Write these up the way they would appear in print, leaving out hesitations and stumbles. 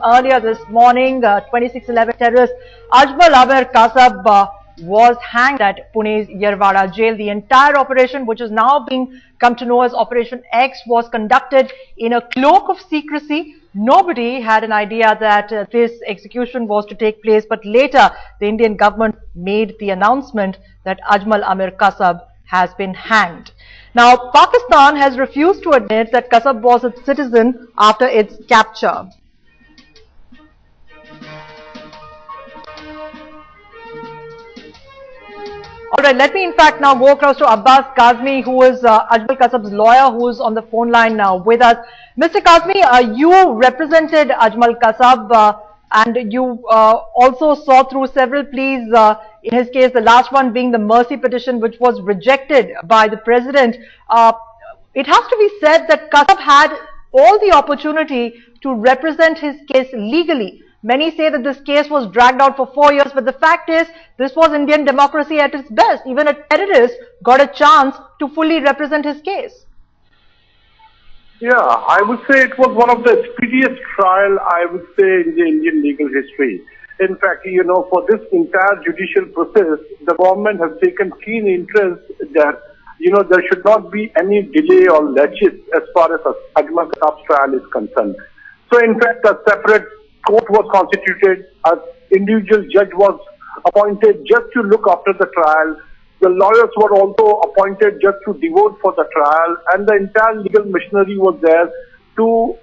Earlier this morning, 2611 terrorist Abbas Kasab was hanged at Pune's Yerwada jail. The entire operation, which is now being come to know as Operation X, was conducted in a cloak of secrecy. Nobody had an idea that this execution was to take place, but later the Indian government made the announcement that Ajmal Amir Kasab has been hanged. Now, Pakistan has refused to admit that Kasab was a citizen after its capture. Alright, let me in fact now go across to Abbas Kazmi, who is Ajmal Kasab's lawyer, who is on the phone line now with us. Mr. Kazmi, you represented Ajmal Kasab and you also saw through several pleas in his case, the last one being the mercy petition, which was rejected by the president. It has to be said that Kasab had all the opportunity to represent his case legally. Many say that this case was dragged out for 4 years, but the fact is, this was Indian democracy at its best. Even a terrorist got a chance to fully represent his case. Yeah, I would say it was one of the speediest trial, I would say, in the Indian legal history. In fact, for this entire judicial process, the government has taken keen interest that, there should not be any delay or laches as far as Ajmal Kasab's trial is concerned. So, in fact, a separate court was constituted, an individual judge was appointed just to look after the trial. The lawyers were also appointed just to devote for the trial, and the entire legal machinery was there to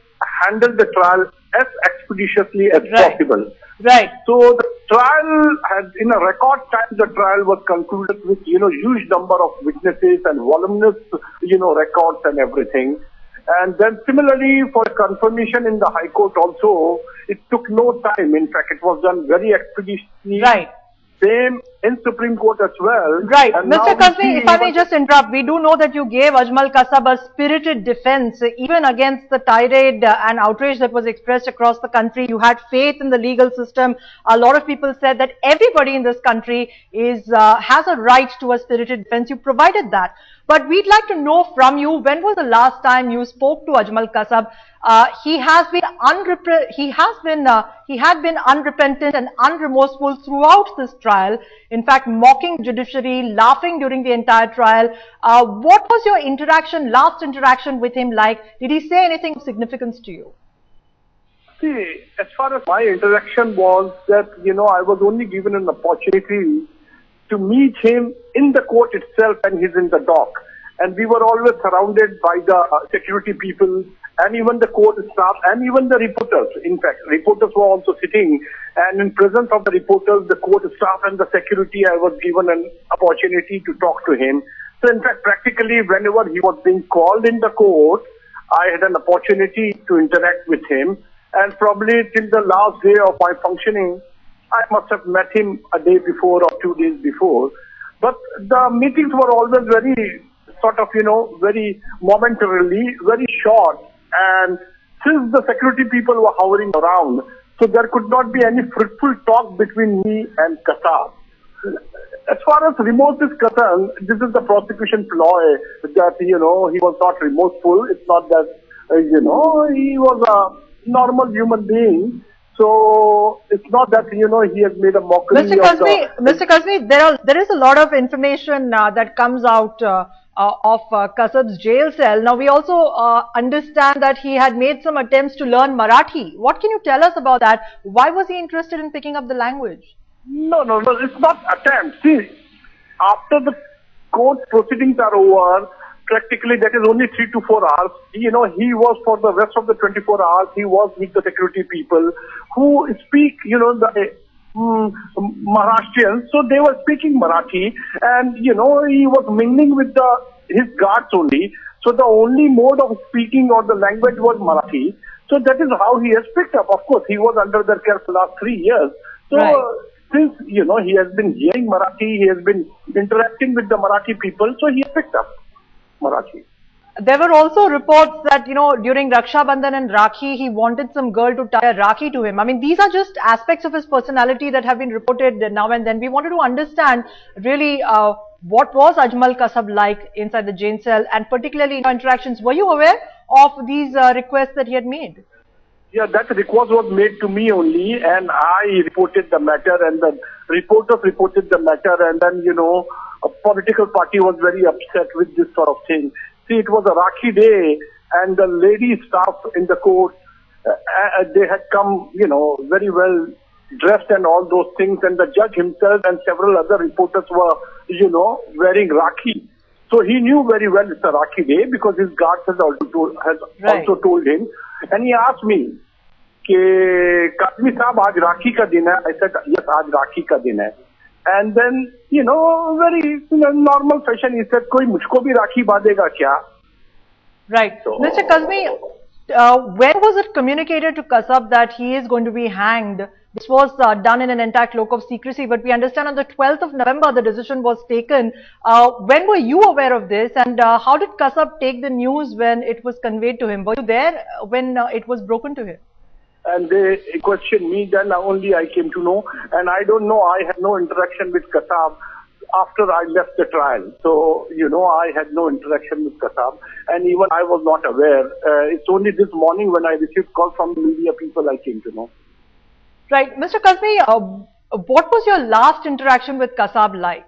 handle the trial as expeditiously as possible. Right. So the trial had, in a record time, the trial was concluded with, huge number of witnesses and voluminous, records and everything. And then similarly for confirmation in the High Court also, it took no time. In fact, it was done very expeditiously. Right. Same in Supreme Court as well. Right. Mr. Kazmi, if I may just interrupt, we do know that you gave Ajmal Kasab a spirited defense, even against the tirade and outrage that was expressed across the country. You had faith in the legal system. A lot of people said that everybody in this country has a right to a spirited defense. You provided that. But we'd like to know from you, when was the last time you spoke to Ajmal Kasab? He had been unrepentant and unremorseful throughout this trial. In fact, mocking judiciary, laughing during the entire trial. What was your last interaction with him like? Did he say anything of significance to you? See, as far as my interaction was that, I was only given an opportunity to meet him in the court itself and he's in the dock. And we were always surrounded by the security people and even the court staff and even the reporters. In fact, reporters were also sitting, and in presence of the reporters, the court staff and the security, I was given an opportunity to talk to him. So in fact, practically whenever he was being called in the court, I had an opportunity to interact with him. And probably till the last day of my functioning, I must have met him a day before or 2 days before. But the meetings were always very sort of, very momentarily, very short. And since the security people were hovering around, so there could not be any fruitful talk between me and Kasab. As far as remorse is concerned, this is the prosecution ploy that, he was not remorseful. It's not that, he was a normal human being. So it's not that, he has made a mockery Mr. Kazmi, there is a lot of information that comes out of Kasab's jail cell. Now, we also understand that he had made some attempts to learn Marathi. What can you tell us about that? Why was he interested in picking up the language? No, it's not attempt. See, after the court proceedings are over, practically that is only 3 to 4 hours. He was for the rest of the 24 hours, he was with the security people who speak, the Maharashtrians. So they were speaking Marathi, and, he was mingling with his guards only. So the only mode of speaking or the language was Marathi. So that is how he has picked up. Of course, he was under their care for the last 3 years. So since, he has been hearing Marathi, he has been interacting with the Marathi people, so he has picked up Marathi. There were also reports that, during Raksha Bandhan and Rakhi, he wanted some girl to tie a Rakhi to him. I mean, these are just aspects of his personality that have been reported now and then. We wanted to understand really what was Ajmal Kasab like inside the jail cell, and particularly in interactions. Were you aware of these requests that he had made? Yeah, that request was made to me only, and I reported the matter, and the reporters reported the matter, and then, a political party was very upset with this sort of thing. See, it was a Rakhi day, and the lady staff in the court, they had come, very well dressed and all those things, and the judge himself and several other reporters were, wearing Rakhi. So he knew very well it's a Rakhi day because his guards has also told him. And he asked me, Kazmi Saab, aaj Rakhi ka din hai? I said, yes, aaj Rakhi ka din hai. And then, very normal fashion, he said, koi mujhko bhi Rakhi badega kya? Right. So, Mr. Kazmi, when was it communicated to Kasab that he is going to be hanged? This was done in an intact cloak of secrecy, but we understand on the 12th of November the decision was taken. When were you aware of this, and how did Kasab take the news when it was conveyed to him? Were you there when it was broken to him? And they questioned me, then only I came to know. And I don't know, I had no interaction with Kasab after I left the trial. So, I had no interaction with Kasab, and even I was not aware. It's only this morning when I received call from the media people I came to know. Right. Mr. Kazmi, what was your last interaction with Kasab like?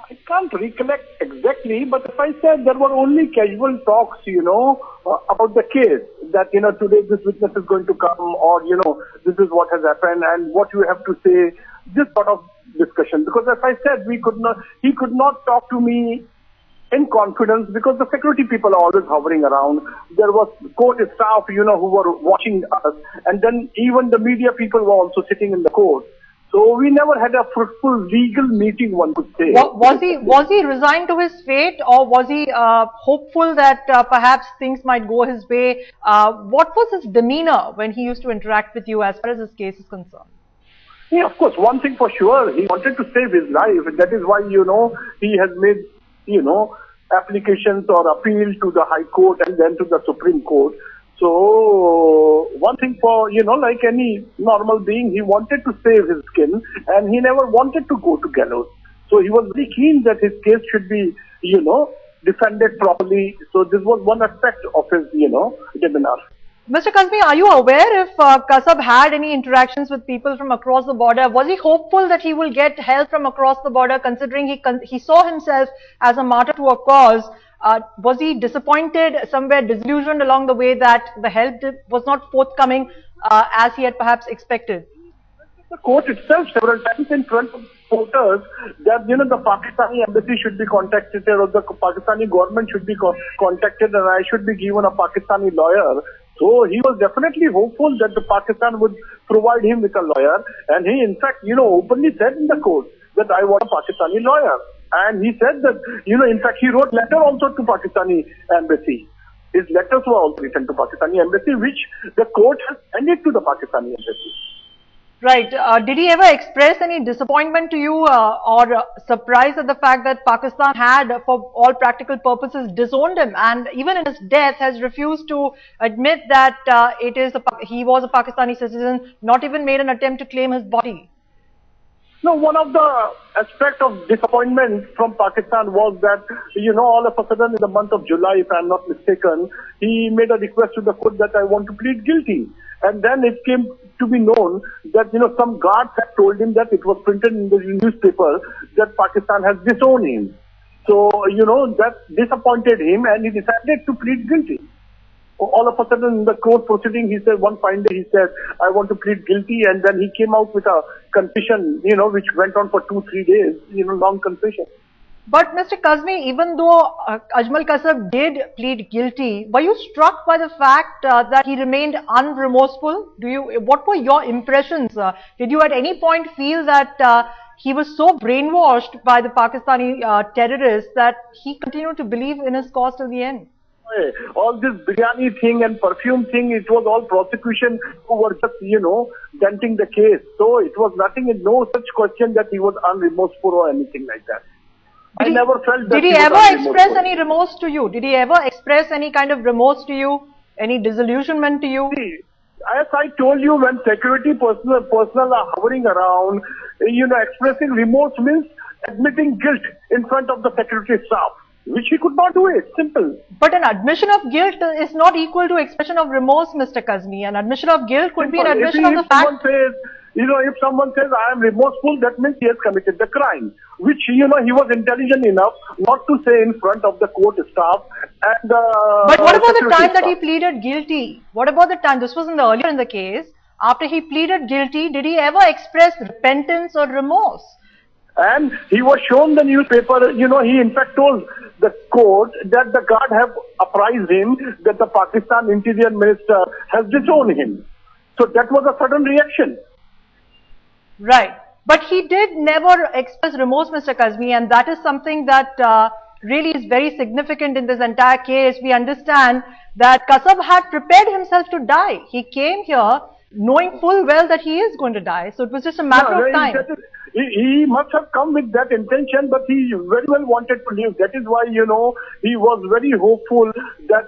I can't recollect exactly, but if I said there were only casual talks, about the case, that, today this witness is going to come, or, this is what has happened and what you have to say, this sort of discussion. Because as I said, he could not talk to me in confidence because the security people are always hovering around. There was court staff, who were watching us, and then even the media people were also sitting in the court. So we never had a fruitful legal meeting, one could say. Was he resigned to his fate, or was he hopeful that perhaps things might go his way? What was his demeanor when he used to interact with you as far as this case is concerned? Yeah, of course, one thing for sure, he wanted to save his life. That is why, he has made, applications or appeal to the High Court and then to the Supreme Court. So, one thing for, like any normal being, he wanted to save his skin, and he never wanted to go to gallows. So, he was very keen that his case should be, defended properly. So, this was one aspect of his, demeanor. Mr. Kazmi, are you aware if Kasab had any interactions with people from across the border? Was he hopeful that he will get help from across the border, considering he saw himself as a martyr to a cause? Was he disappointed, somewhere disillusioned along the way that the help was not forthcoming as he had perhaps expected? The court itself several times in front of voters that, the Pakistani embassy should be contacted, or the Pakistani government should be contacted, and I should be given a Pakistani lawyer. So he was definitely hopeful that the Pakistan would provide him with a lawyer, and he in fact, openly said in the court that I want a Pakistani lawyer. And he said that, in fact, he wrote letter also to Pakistani embassy. His letters were also written to Pakistani embassy, which the court has handed to the Pakistani embassy. Right. Did he ever express any disappointment to you or surprise at the fact that Pakistan had, for all practical purposes, disowned him, and even in his death has refused to admit that he was a Pakistani citizen, not even made an attempt to claim his body? No, one of the aspects of disappointment from Pakistan was that, all of a sudden in the month of July, if I'm not mistaken, he made a request to the court that I want to plead guilty. And then it came to be known that, some guards had told him that it was printed in the newspaper that Pakistan has disowned him. So, that disappointed him, and he decided to plead guilty. All of a sudden in the court proceeding, he said, one fine day, he said, I want to plead guilty, and then he came out with a confession, which went on for 2-3 days, long confession. But Mr. Kazmi, even though Ajmal Kasab did plead guilty, were you struck by the fact that he remained unremorseful? What were your impressions? Did you at any point feel that he was so brainwashed by the Pakistani terrorists that he continued to believe in his cause till the end? All this biryani thing and perfume thing, it was all prosecution who were just, denting the case. So it was nothing, no such question that he was unremorseful or anything like that. I never felt that. Did he ever express any remorse to you? Did he ever express any kind of remorse to you? Any disillusionment to you? See, as I told you, when security personnel are hovering around, expressing remorse means admitting guilt in front of the security staff. which he could not do it. Simple. But an admission of guilt is not equal to expression of remorse, Mr. Kazmi. An admission of guilt could be an admission of the fact. If someone says, I am remorseful, that means he has committed the crime, which, he was intelligent enough not to say in front of the court staff. And but what about the time that he pleaded guilty? What about the time? This was earlier in the case. After he pleaded guilty, did he ever express repentance or remorse? And he was shown the newspaper, he in fact told the court that the guard have apprised him that the Pakistan Interior Minister has disowned him. So that was a sudden reaction. Right. But he did never express remorse, Mr. Kazmi, and that is something that really is very significant in this entire case. We understand that Kasab had prepared himself to die. He came here knowing full well that he is going to die. So it was just a matter of time. He must have come with that intention, but he very well wanted to live. That is why, he was very hopeful that,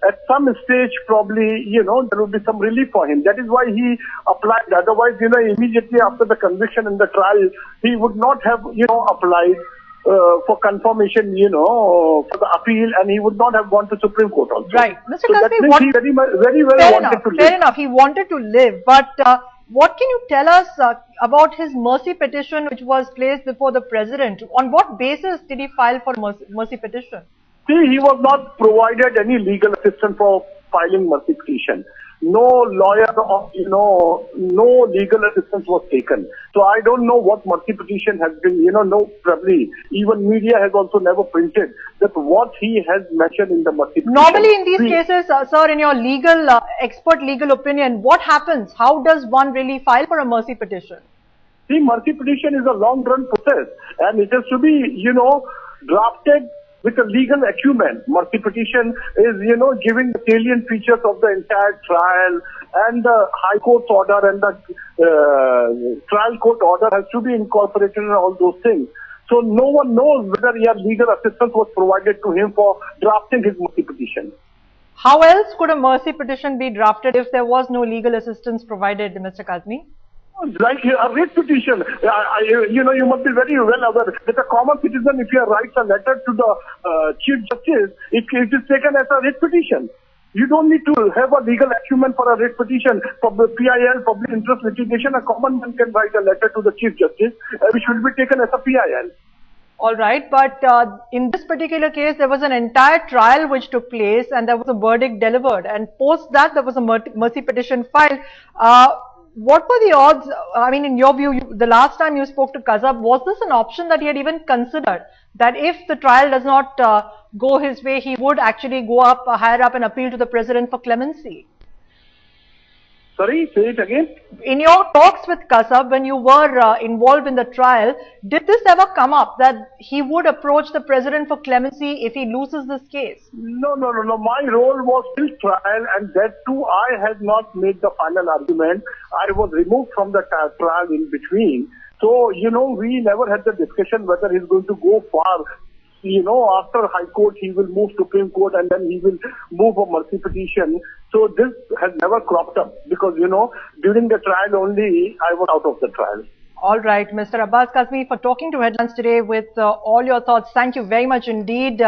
at some stage probably, there would be some relief for him. That is why he applied. Otherwise, immediately after the conviction and the trial, he would not have, applied for confirmation, for the appeal, and he would not have gone to Supreme Court also. Right. Mr. So Kazmi, he very well wanted to live. Fair enough. He wanted to live, but what can you tell us about his mercy petition which was placed before the president? On what basis did he file for mercy petition? See, he was not provided any legal assistance for filing mercy petition. No lawyer or, no legal assistance was taken. So I don't know what mercy petition has been, probably even media has also never printed that what he has mentioned in the mercy petition. Normally in these cases, sir, in your expert legal opinion, what happens? How does one really file for a mercy petition? See, mercy petition is a long run process and it has to be, drafted with a legal acumen. Mercy petition is, giving the salient features of the entire trial, and the High Court's order and the trial court order has to be incorporated in all those things. So no one knows whether legal assistance was provided to him for drafting his mercy petition. How else could a mercy petition be drafted if there was no legal assistance provided, Mr. Kazmi? Like a writ petition, you must be very well aware that a common citizen, if he writes a letter to the Chief Justice, it is taken as a writ petition. You don't need to have a legal acumen for a writ petition. For the PIL, public interest litigation, a common man can write a letter to the Chief Justice, which should be taken as a PIL. All right, but in this particular case, there was an entire trial which took place and there was a verdict delivered. And post that, there was a mercy petition filed. What were the odds? I mean, in your view, the last time you spoke to Kasab, was this an option that he had even considered? That if the trial does not go his way, he would actually go up, higher up and appeal to the president for clemency? Sorry, say it again. In your talks with Kasab, when you were involved in the trial, did this ever come up that he would approach the president for clemency if he loses this case? No. My role was till trial, and that too I had not made the final argument. I was removed from the trial in between. So, we never had the discussion whether he's going to go far. After High Court, he will move Supreme Court and then he will move a mercy petition. So this has never cropped up because, during the trial only, I was out of the trial. All right, Mr. Abbas Kazmi, for talking to Headlines today with all your thoughts. Thank you very much indeed.